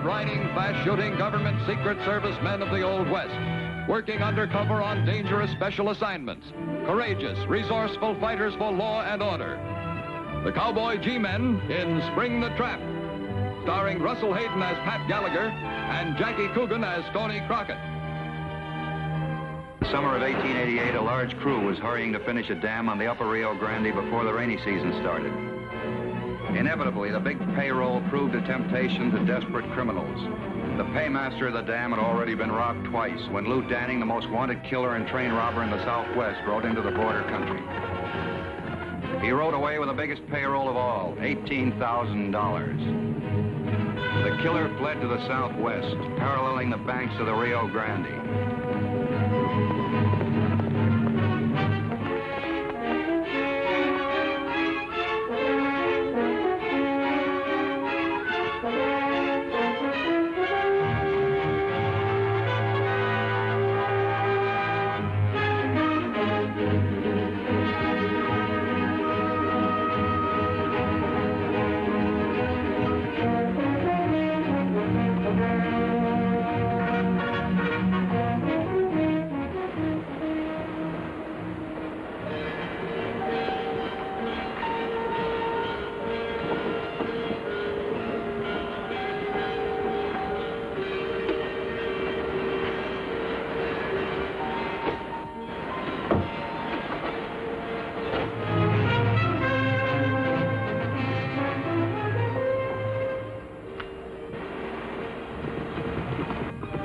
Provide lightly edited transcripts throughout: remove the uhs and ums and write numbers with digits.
hard-riding, fast-shooting government Secret Service men of the Old West, working undercover on dangerous special assignments, courageous, resourceful fighters for law and order. The Cowboy G-Men in Spring the Trap, starring Russell Hayden as Pat Gallagher and Jackie Coogan as Stoney Crockett. The summer of 1888, a large crew was hurrying to finish a dam on the upper Rio Grande before the rainy season started. Inevitably, the big payroll proved a temptation to desperate criminals. The paymaster of the dam had already been robbed twice when Lew Danning, the most wanted killer and train robber in the Southwest, rode into the border country. He rode away with the biggest payroll of all, $18,000. The killer fled to the Southwest, paralleling the banks of the Rio Grande.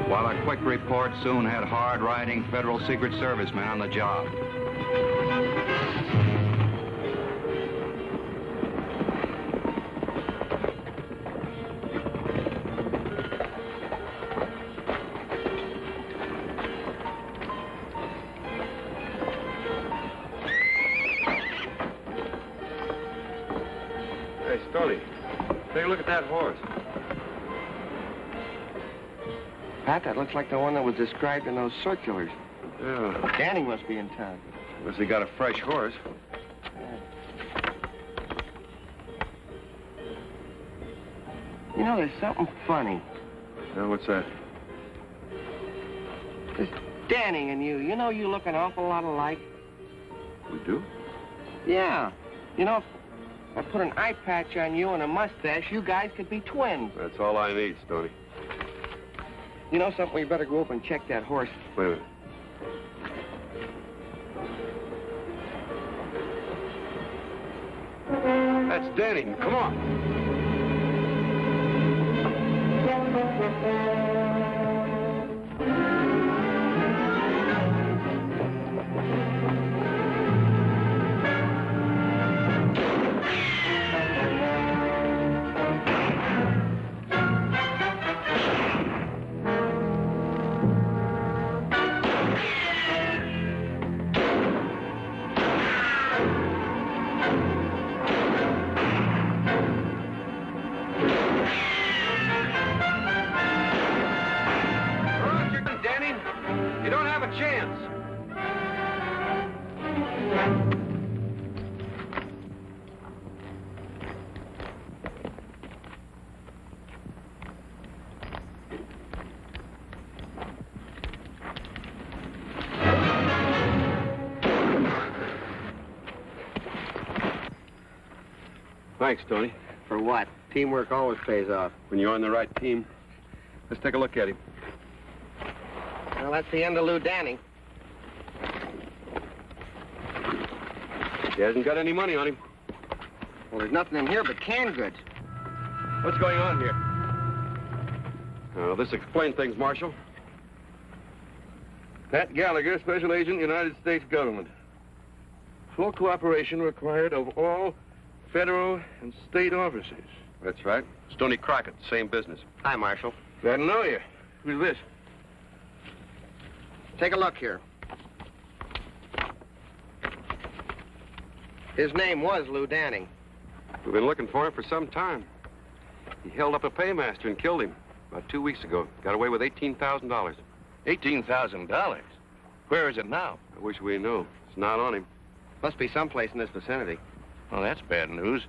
While a quick report soon had hard-riding Federal Secret Service men on the job. Hey, Stoney, take a look at that horse. Pat, that looks like the one that was described in those circulars. Yeah. Danning must be in town. Unless he got a fresh horse. You know, there's something funny. Now, what's that? This Danning and you know you look an awful lot alike. We do? Yeah. You know, if I put an eye patch on you and a mustache, you guys could be twins. That's all I need, Stoney. You know something? We better go up and check that horse. Wait a minute. That's Danning. Come on. Thanks, Tony. For what? Teamwork always pays off. When you're on the right team. Let's take a look at him. Well, that's the end of Lew Danning. He hasn't got any money on him. Well, there's nothing in here but canned goods. What's going on here? This explains things, Marshal. Pat Gallagher, Special Agent, United States Government. Full cooperation required of all federal and state officers. That's right. Stoney Crockett, same business. Hi, Marshal. Glad to know you. Who's this? Take a look here. His name was Lew Danning. We've been looking for him for some time. He held up a paymaster and killed him about 2 weeks ago. Got away with $18,000. $18,000? Where is it now? I wish we knew. It's not on him. Must be someplace in this vicinity. Well, that's bad news.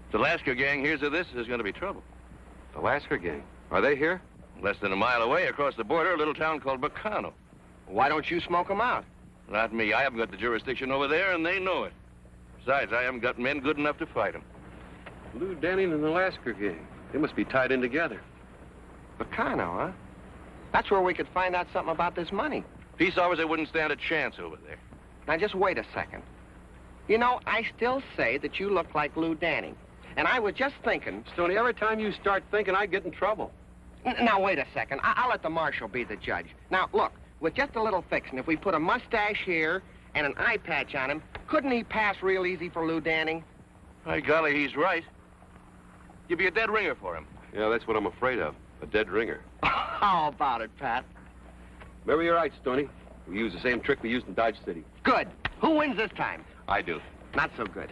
If the Lasker gang hears of this, there's going to be trouble. The Lasker gang? Are they here? Less than a mile away, across the border, a little town called Bacano. Why don't you smoke them out? Not me. I haven't got the jurisdiction over there, and they know it. Besides, I haven't got men good enough to fight them. Lew Danning and the Lasker gang. They must be tied in together. Bacano, huh? That's where we could find out something about this money. Peace officer wouldn't stand a chance over there. Now, just wait a second. You know, I still say that you look like Lew Danning. And I was just thinking... Stoney, every time you start thinking, I get in trouble. Now, wait a second. I'll let the marshal be the judge. Now, look, with just a little fixing, if we put a mustache here and an eye patch on him, couldn't he pass real easy for Lew Danning? By golly, he's right. You'd be a dead ringer for him. Yeah, that's what I'm afraid of. A dead ringer. How about it, Pat? Maybe you're right, Stoney. We use the same trick we used in Dodge City. Good. Who wins this time? I do. Not so good.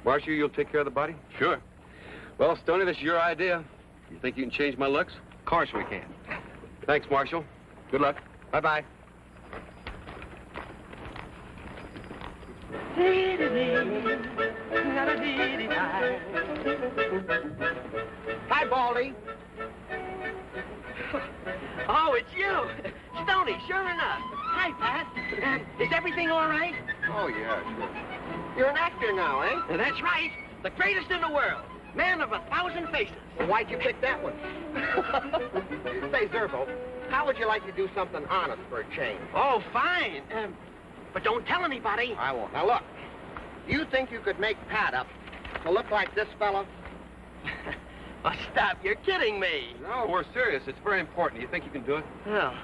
Marshal, you'll take care of the body? Sure. Well, Stoney, this is your idea. You think you can change my looks? Of course we can. Thanks, Marshal. Good luck. Bye-bye. Hi, Baldy. Oh, it's you. Stoney, sure enough. Hi, Pat. Is everything all right? Oh, yeah, sure. You're an actor now, eh? That's right. The greatest in the world. Man of 1,000 faces. Well, why'd you pick that one? Say, Zerbo, how would you like to do something honest for a change? Oh, fine. But don't tell anybody. I won't. Now, look. You think you could make Pat up to look like this fella? Oh, stop. You're kidding me. No, we're serious. It's very important. You think you can do it? Oh.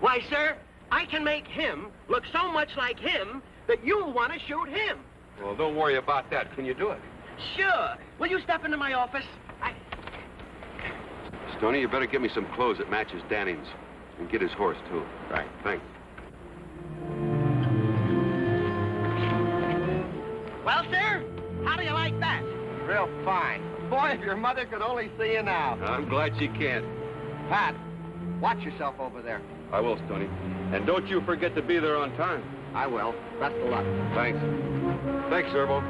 Why, sir, I can make him look so much like him that you'll want to shoot him. Well, don't worry about that. Can you do it? Sure. Will you step into my office? Stoney, you better get me some clothes that matches Danning's. And get his horse, too. Right. Thanks. Well, sir, how do you like that? Real fine. Boy, if your mother could only see you now. I'm glad she can't. Pat, watch yourself over there. I will, Stoney. And don't you forget to be there on time. I will. Best of luck. Thanks. Thanks, Servo.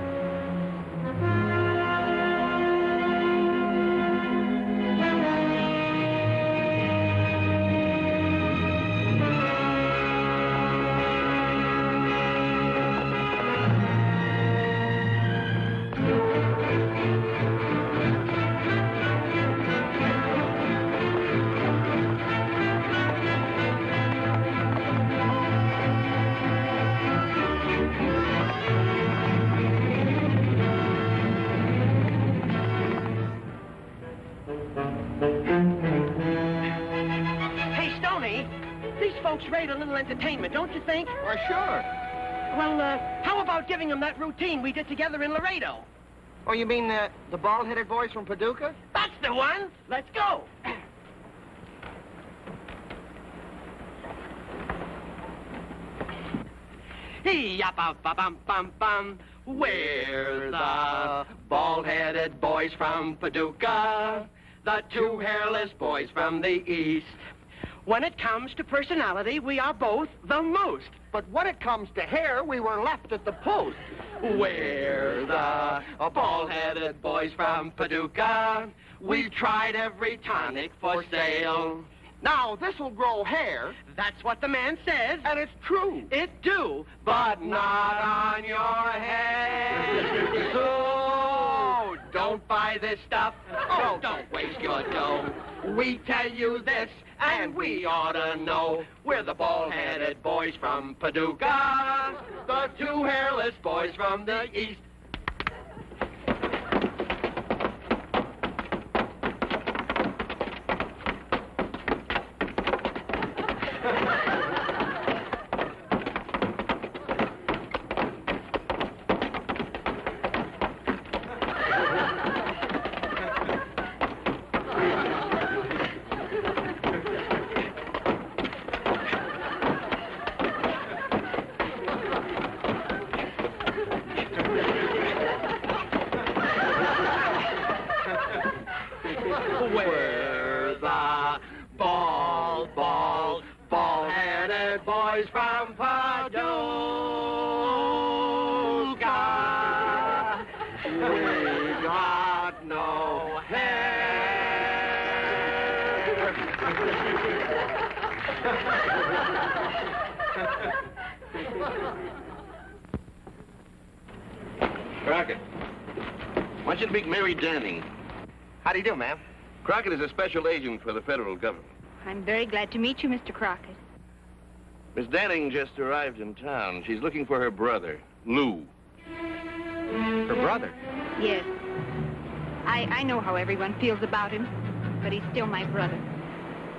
Rate a little entertainment, don't you think? Why, sure. Well, how about giving them that routine we did together in Laredo? Oh, you mean the bald-headed boys from Paducah? That's the one. Let's go. Yap-bum-bum-bum-bum. We're the bald-headed boys from Paducah, the two hairless boys from the east. When it comes to personality, we are both the most. But when it comes to hair, we were left at the post. We're the bald-headed boys from Paducah. We've tried every tonic for sale. Now, this'll grow hair. That's what the man says. And it's true. It do, but not on your head. So, don't buy this stuff. Oh, don't waste your dough. We tell you this, and we ought to know. We're the bald-headed boys from Paducah, the two hairless boys from the east. We're the bald-headed boys from Paducah. We got no hair. Crockett, I want you to meet Mary Danning. How do you do, ma'am? Crockett is a special agent for the federal government. I'm very glad to meet you, Mr. Crockett. Miss Danning just arrived in town. She's looking for her brother, Lou. Her brother? Yes. I know how everyone feels about him, but he's still my brother.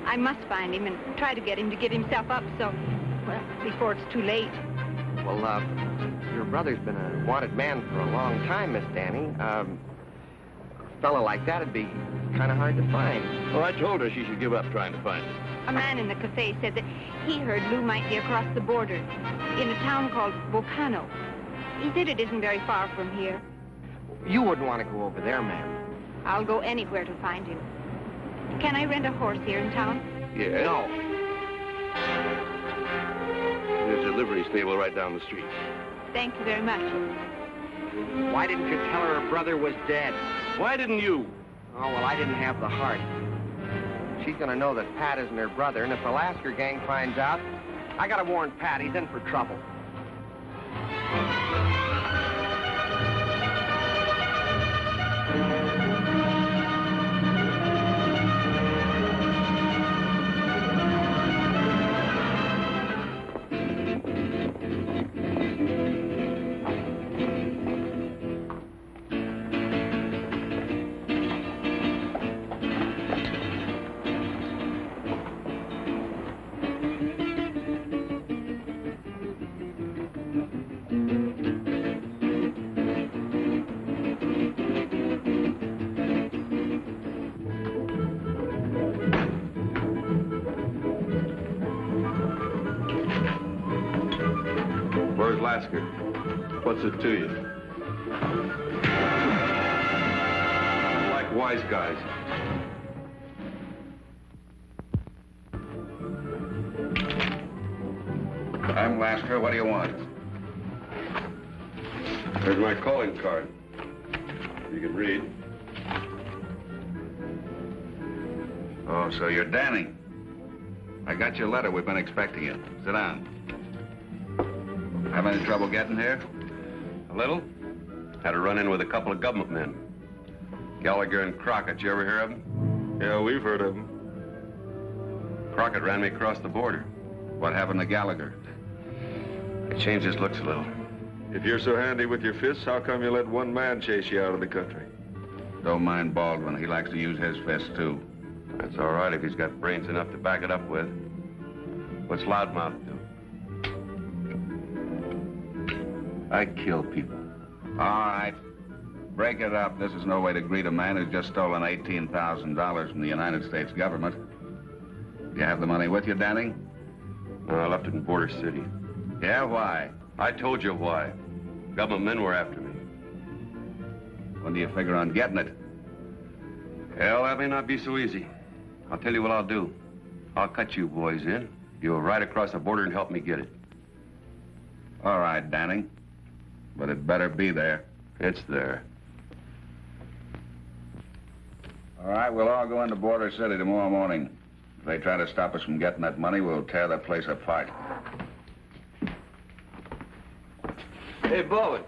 I must find him and try to get him to give himself up so, well, before it's too late. Well, your brother's been a wanted man for a long time, Miss Danning. A fella like that'd be kind of hard to find. Well, I told her she should give up trying to find him. A man in the cafe said that he heard Lou might be across the border in a town called Volcano. He said it isn't very far from here. You wouldn't want to go over there, ma'am. I'll go anywhere to find him. Can I rent a horse here in town? Yeah? No. There's a livery stable right down the street. Thank you very much. Why didn't you tell her brother was dead? Why didn't you? Oh, well, I didn't have the heart. She's gonna know that Pat isn't her brother, and if the Lasker gang finds out, I gotta warn Pat, he's in for trouble. Where's Lasker? What's it to you? I like wise guys. I'm Lasker. What do you want? There's my calling card. You can read. Oh, so you're Danning. I got your letter. We've been expecting you. Sit down. Have any trouble getting here? A little. Had a run-in with a couple of government men. Gallagher and Crockett. You ever hear of them? Yeah, we've heard of him. Crockett ran me across the border. What happened to Gallagher? It changed his looks a little. If you're so handy with your fists, how come you let one man chase you out of the country? Don't mind Baldwin. He likes to use his fists, too. That's all right if he's got brains enough to back it up with. What's Loudmouth do? I kill people. All right. Break it up. This is no way to greet a man who's just stolen $18,000 from the United States government. You have the money with you, Danning? No, I left it in Border City. Yeah, why? I told you why. Government men were after me. When do you figure on getting it? Hell, that may not be so easy. I'll tell you what I'll do. I'll cut you boys in. You'll ride across the border and help me get it. All right, Danning. But it better be there. It's there. All right, we'll all go into Border City tomorrow morning. If they try to stop us from getting that money, we'll tear that place apart. Hey, Baldwin.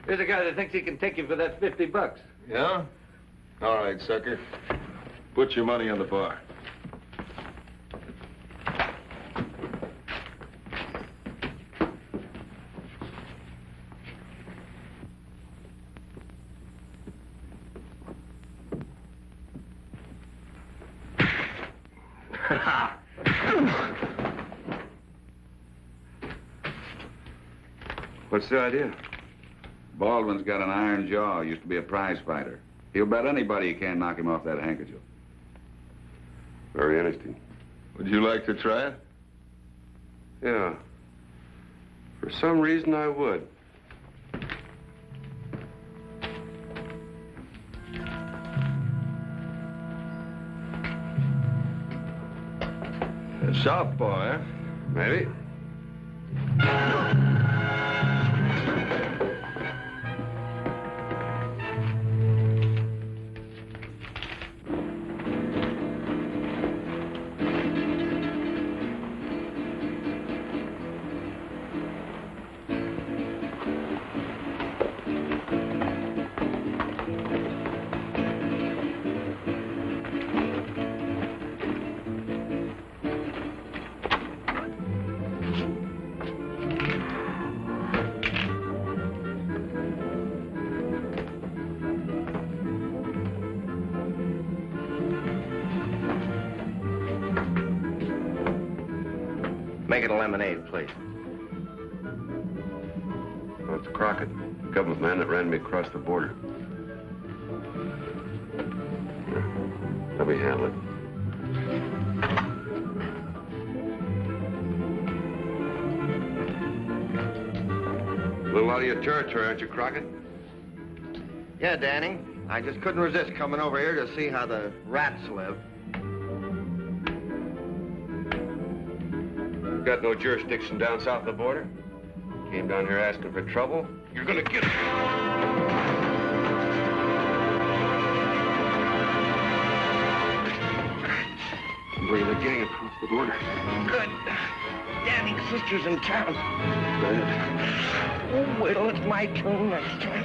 Here's a guy that thinks he can take you for that $50. Yeah? All right, sucker. Put your money on the bar. What's the idea? Baldwin's got an iron jaw. Used to be a prize fighter. He'll bet anybody you can't knock him off that handkerchief. Very interesting. Would you like to try it? Yeah. For some reason, I would. A southpaw, eh? Maybe. Make it a lemonade, please. Oh, it's Crockett, government man that ran me across the border. Here, let me handle it. A little out of your territory, aren't you, Crockett? Yeah, Danning. I just couldn't resist coming over here to see how the rats live. Got no jurisdiction down south of the border. Came down here asking for trouble. You're gonna get it. Bring the gang across the border. Good. Danning's sister's in town. Good. Oh, wait till it's my turn next time.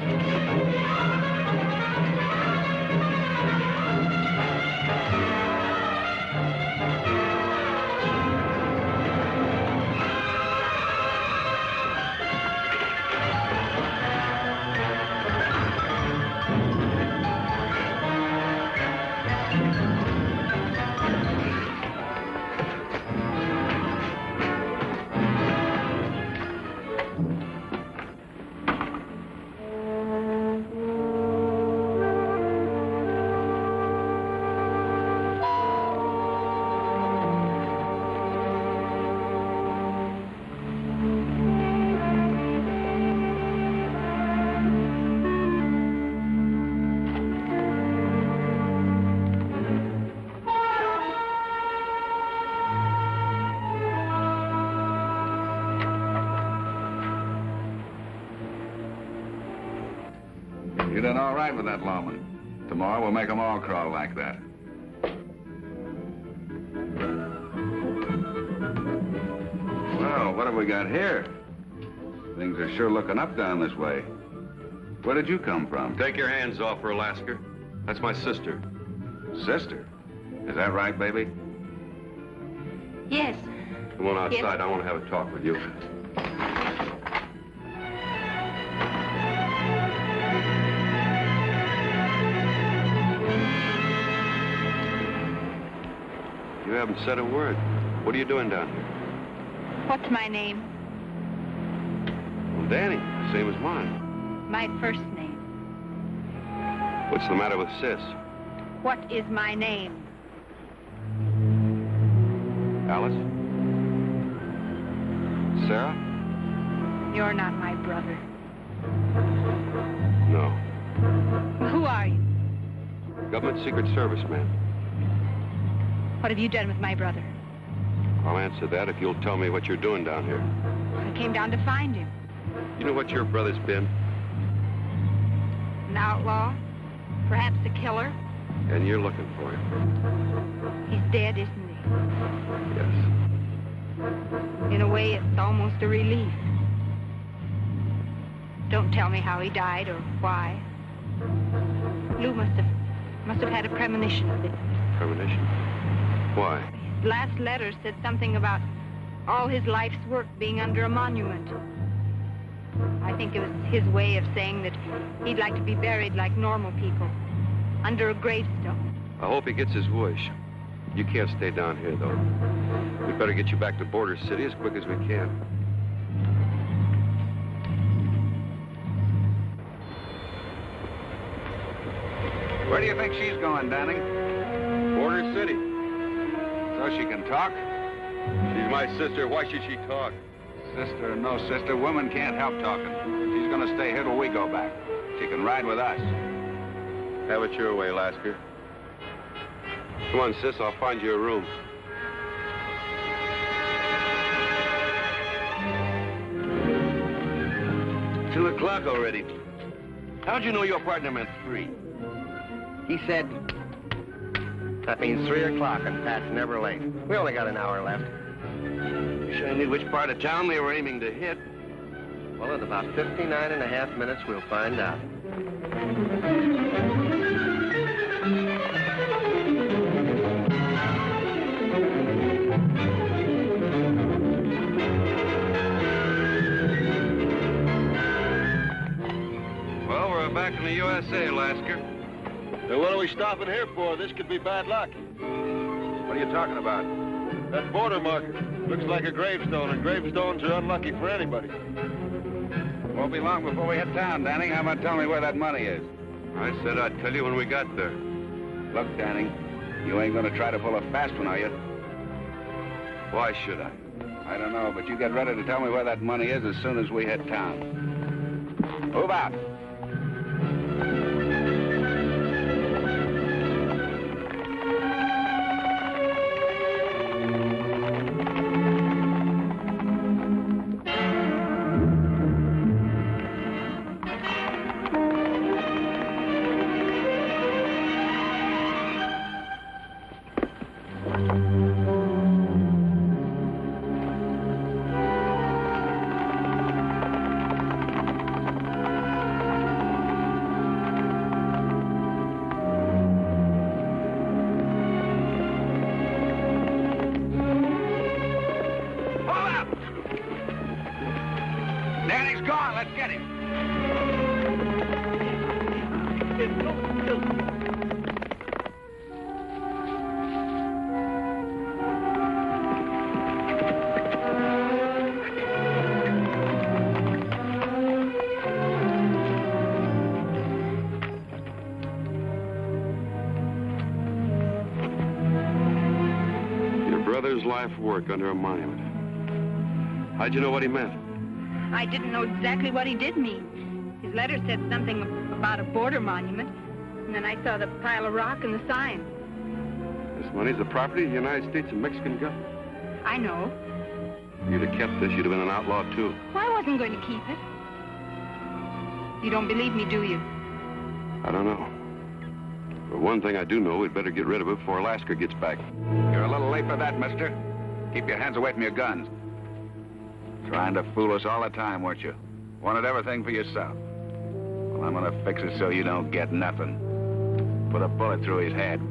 You done all right with that lawman. Tomorrow we'll make them all crawl like that. Well, what have we got here? Things are sure looking up down this way. Where did you come from? Take your hands off her, Lasker. That's my sister. Sister? Is that right, baby? Yes. Come on outside. Yes. I want to have a talk with you. You haven't said a word. What are you doing down here? What's my name? Well, Danny, same as mine. My first name. What's the matter with Sis? What is my name? Alice? Sarah? You're not my brother. No. Who are you? Government Secret Service man. What have you done with my brother? I'll answer that if you'll tell me what you're doing down here. I came down to find him. You know what your brother's been? An outlaw? Perhaps a killer? And you're looking for him. He's dead, isn't he? Yes. In a way, it's almost a relief. Don't tell me how he died or why. Lou must have had a premonition of it. Premonition? Why? His last letter said something about all his life's work being under a monument. I think it was his way of saying that he'd like to be buried like normal people, under a gravestone. I hope he gets his wish. You can't stay down here, though. We'd better get you back to Border City as quick as we can. Where do you think she's going, Danning? Border City. So she can talk? She's my sister. Why should she talk? Sister or no sister, women can't help talking. She's gonna stay here till we go back. She can ride with us. Have it your way, Lasker. Come on, sis. I'll find you a room. It's 2 o'clock already. How'd you know your partner meant 3? He said, that means 3 o'clock and Pat's never late. We only got an hour left. Wish I knew which part of town they were aiming to hit. Well, in about 59 and a half minutes, we'll find out. Well, we're back in the USA, Lasker. Then what are we stopping here for? This could be bad luck. What are you talking about? That border marker. Looks like a gravestone, and gravestones are unlucky for anybody. Won't be long before we hit town, Danning. How about telling me where that money is? I said I'd tell you when we got there. Look, Danning, you ain't gonna try to pull a fast one, are you? Why should I? I don't know, but you get ready to tell me where that money is as soon as we hit town. Move out. Danning's gone. Let's get him. Your brother's life work under a monument. How'd you know what he meant? I didn't know exactly what he did mean. His letter said something about a border monument, and then I saw the pile of rock and the sign. This money's the property of the United States and Mexican government. I know. If you'd have kept this, you'd have been an outlaw, too. Well, I wasn't going to keep it. You don't believe me, do you? I don't know. But one thing I do know, we'd better get rid of it before Lasker gets back. You're a little late for that, mister. Keep your hands away from your guns. Trying to fool us all the time, weren't you? Wanted everything for yourself. Well, I'm gonna fix it so you don't get nothing. Put a bullet through his head.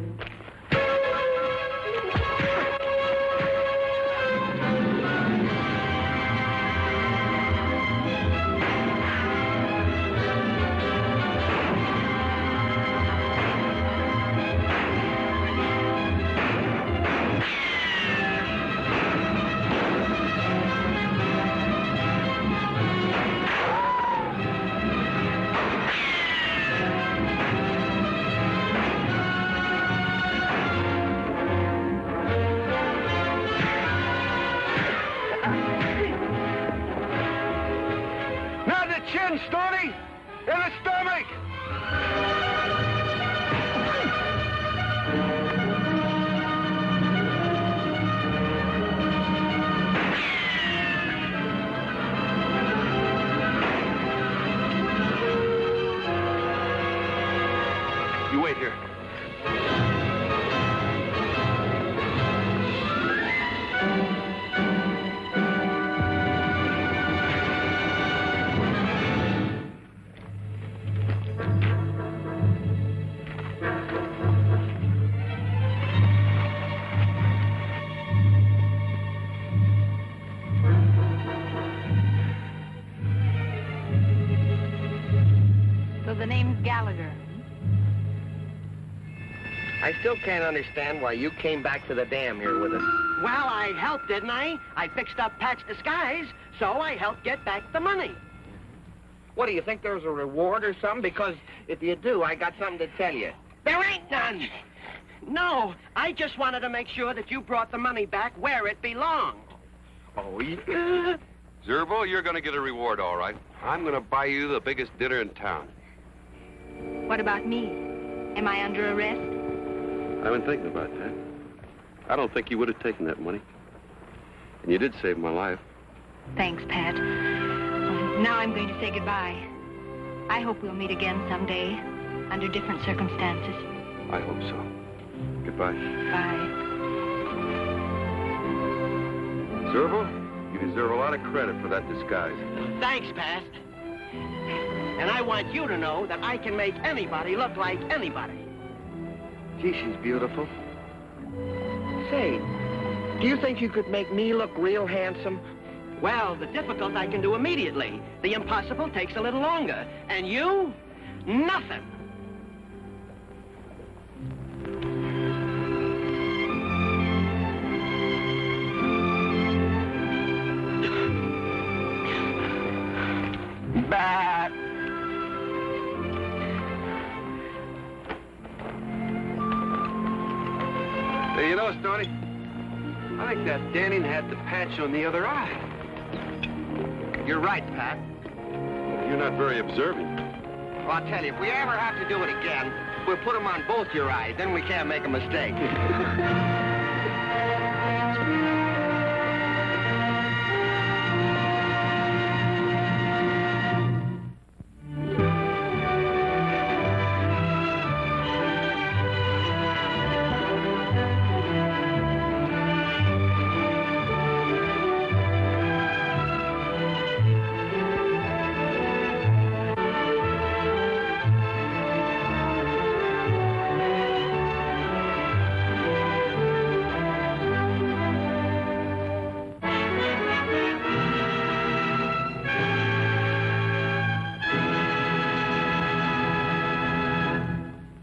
Chin, Stoney! In the stomach! You wait here. So the name's Gallagher. I still can't understand why you came back to the dam here with us. Well, I helped, didn't I? I fixed up Pat's disguise, so I helped get back the money. What, do you think there's a reward or something? Because if you do, I got something to tell you. There ain't none. No, I just wanted to make sure that you brought the money back where it belonged. Oh, yeah? Zerbo, you're gonna get a reward, all right. I'm gonna buy you the biggest dinner in town. What about me? Am I under arrest? I've been thinking about that. I don't think you would have taken that money. And you did save my life. Thanks, Pat. Now I'm going to say goodbye. I hope we'll meet again someday, under different circumstances. I hope so. Goodbye. Bye. Zerbo, you deserve a lot of credit for that disguise. Thanks, Pat. And I want you to know that I can make anybody look like anybody. Gee, she's beautiful. Say, do you think you could make me look real handsome? Well, the difficult I can do immediately. The impossible takes a little longer. And you? Nothing. Hey, you know, Stoney, I think that Danning had the patch on the other eye. You're right, Pat. You're not very observant. Well, I'll tell you, if we ever have to do it again, we'll put them on both your eyes. Then we can't make a mistake.